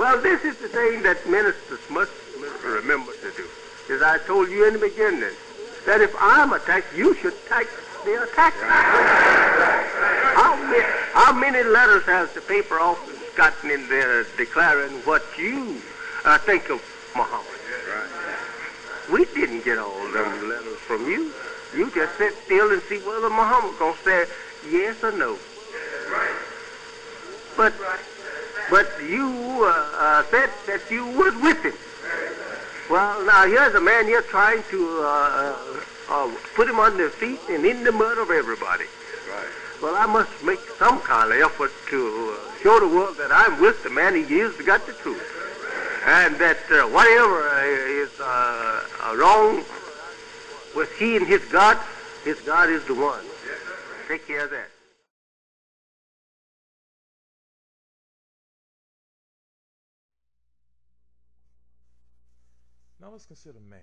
Well, this is the thing that ministers must remember to do. As I told you in the beginning, that if I'm attacked, you should attack the attacker. How many letters has the paper often gotten in there declaring what you think of Muhammad? We didn't get all them letters from you. You just sit still and see whether Muhammad gonna say yes or no. But you said that you was with him. Well, now here's a man here trying to put him on their feet and in the mud of everybody. Well, I must make some kind of effort to show the world that I'm with the man. He is got the truth. And that whatever is wrong with he and his God is the one. Take care of that. Now let's consider man.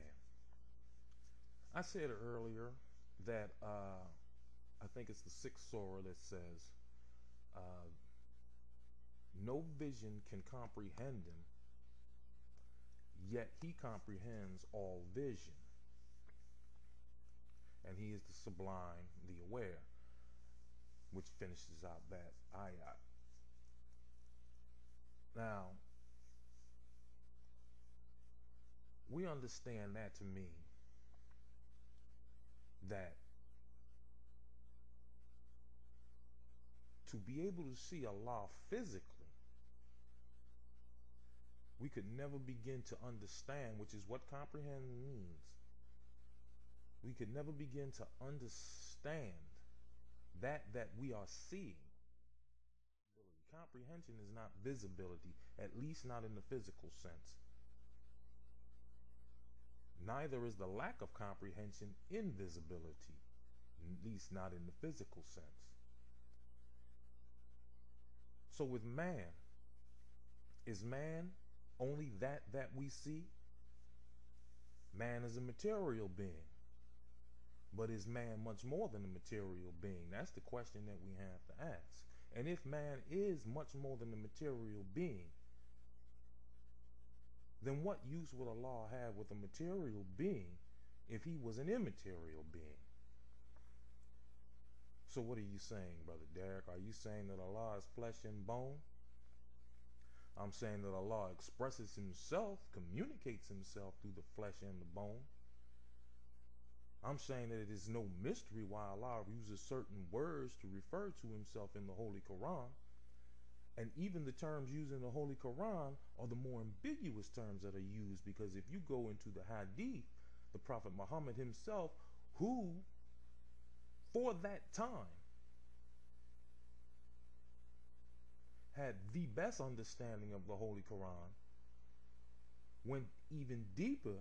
I said earlier that I think it's the 6th surah that says, no vision can comprehend him, yet he comprehends all vision. And he is the sublime, the aware, which finishes out that ayat. Now, we understand that to mean that to be able to see Allah physically, we could never begin to understand, which is what comprehend means. We could never begin to understand that we are seeing. Comprehension is not visibility, at least not in the physical sense. Neither is the lack of comprehension invisibility, at least not in the physical sense. So with man, is man only that we see? Man is a material being. But is man much more than a material being? That's the question that we have to ask. And if man is much more than a material being, then what use would Allah have with a material being if he was an immaterial being? So what are you saying, Brother Derek? Are you saying that Allah is flesh and bone? I'm saying that Allah expresses himself, communicates himself through the flesh and the bone. I'm saying that it is no mystery why Allah uses certain words to refer to himself in the Holy Quran. And even the terms used in the Holy Quran are the more ambiguous terms that are used, because if you go into the Hadith, the Prophet Muhammad himself, who for that time had the best understanding of the Holy Quran, went even deeper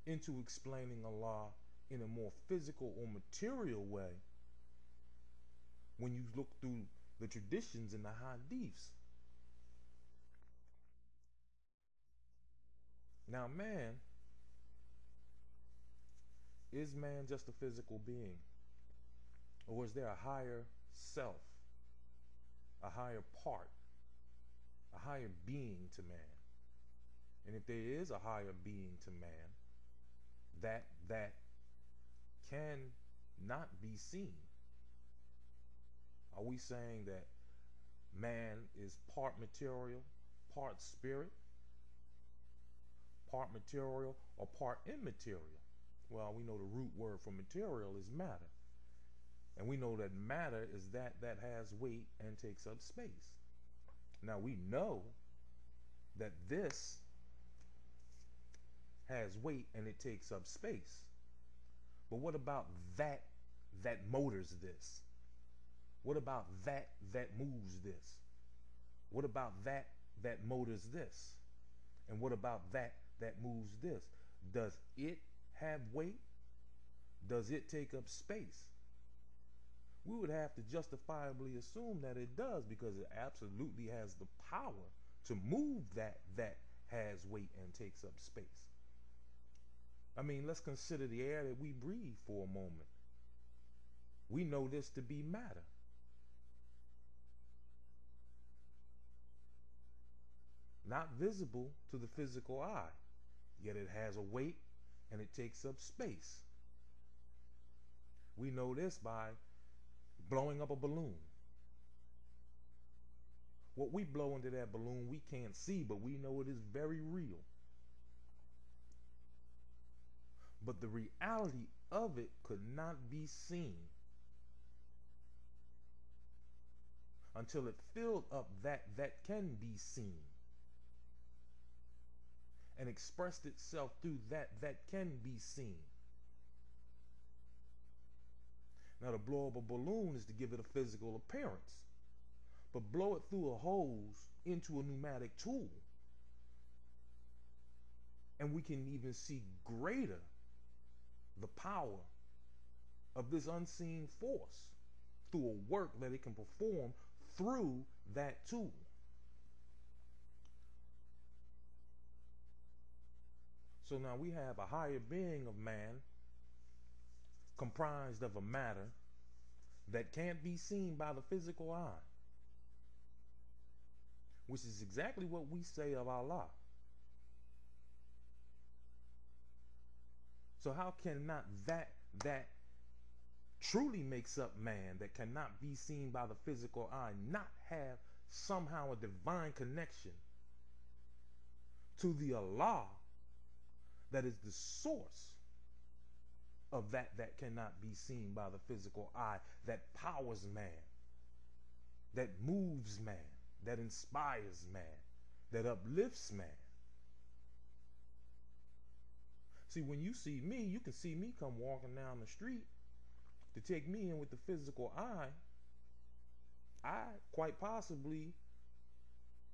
into explaining Allah in a more physical or material way when you look through the traditions in the Hadiths. Now is man just a physical being? Or is there a higher self, a higher part, a higher being to man? And if there is a higher being to man, that can not be seen, are we saying that man is part material, part spirit, part material, or part immaterial? Well, we know the root word for material is matter. And we know that matter is that has weight and takes up space. Now we know that this has weight and it takes up space. But what about that motors this? What about that moves this? What about that motors this? And what about that moves this? Does it have weight? Does it take up space? We would have to justifiably assume that it does, because it absolutely has the power to move that has weight and takes up space. I mean, let's consider the air that we breathe for a moment. We know this to be matter. not visible to the physical eye, yet it has a weight and it takes up space. We know this by blowing up a balloon. What we blow into that balloon we can't see, but we know it is very real. But the reality of it could not be seen until it filled up that can be seen and expressed itself through that can be seen. Now, to blow up a balloon is to give it a physical appearance, but blow it through a hose into a pneumatic tool, and we can even see greater the power of this unseen force through a work that it can perform through that tool. So now we have a higher being of man comprised of a matter that can't be seen by the physical eye, which is exactly what we say of Allah. So how can not that truly makes up man, that cannot be seen by the physical eye, not have somehow a divine connection to the Allah that is the source of that cannot be seen by the physical eye, that powers man, that moves man, that inspires man, that uplifts man? See, when you see me, you can see me come walking down the street. To take me in with the physical eye, I quite possibly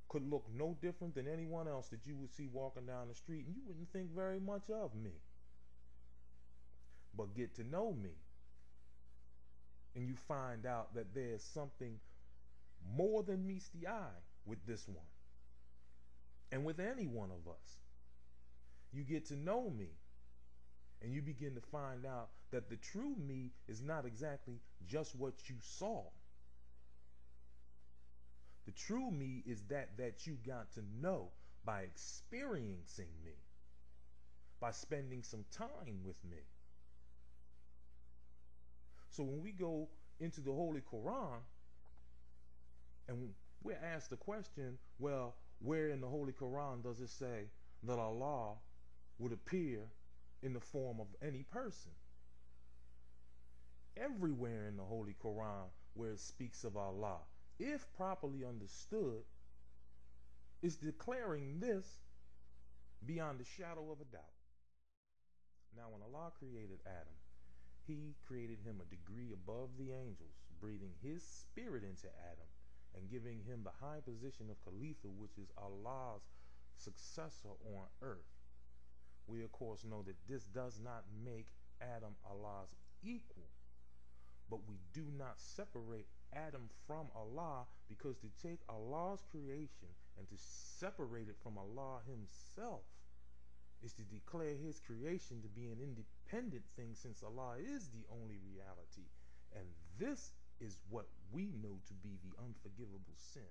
could look no different than anyone else that you would see walking down the street, and you wouldn't think very much of me. But get to know me, and you find out that there's something more than meets the eye with this one, and with any one of us. You get to know me, and you begin to find out that the true me is not exactly just what you saw. The true me is that you got to know by experiencing me, by spending some time with me. So when we go into the Holy Quran and we're asked the question, well, where in the Holy Quran does it say that Allah would appear in the form of any person? Everywhere in the Holy Quran where it speaks of Allah, if properly understood, is declaring this beyond a shadow of a doubt. Now, when Allah created Adam, he created him a degree above the angels, breathing his spirit into Adam and giving him the high position of Khalifa, which is Allah's successor on earth. We, of course, know that this does not make Adam Allah's equal, but we do not separate Adam from Allah, because to take Allah's creation and to separate it from Allah himself is to declare his creation to be an independent thing, since Allah is the only reality. And this is what we know to be the unforgivable sin.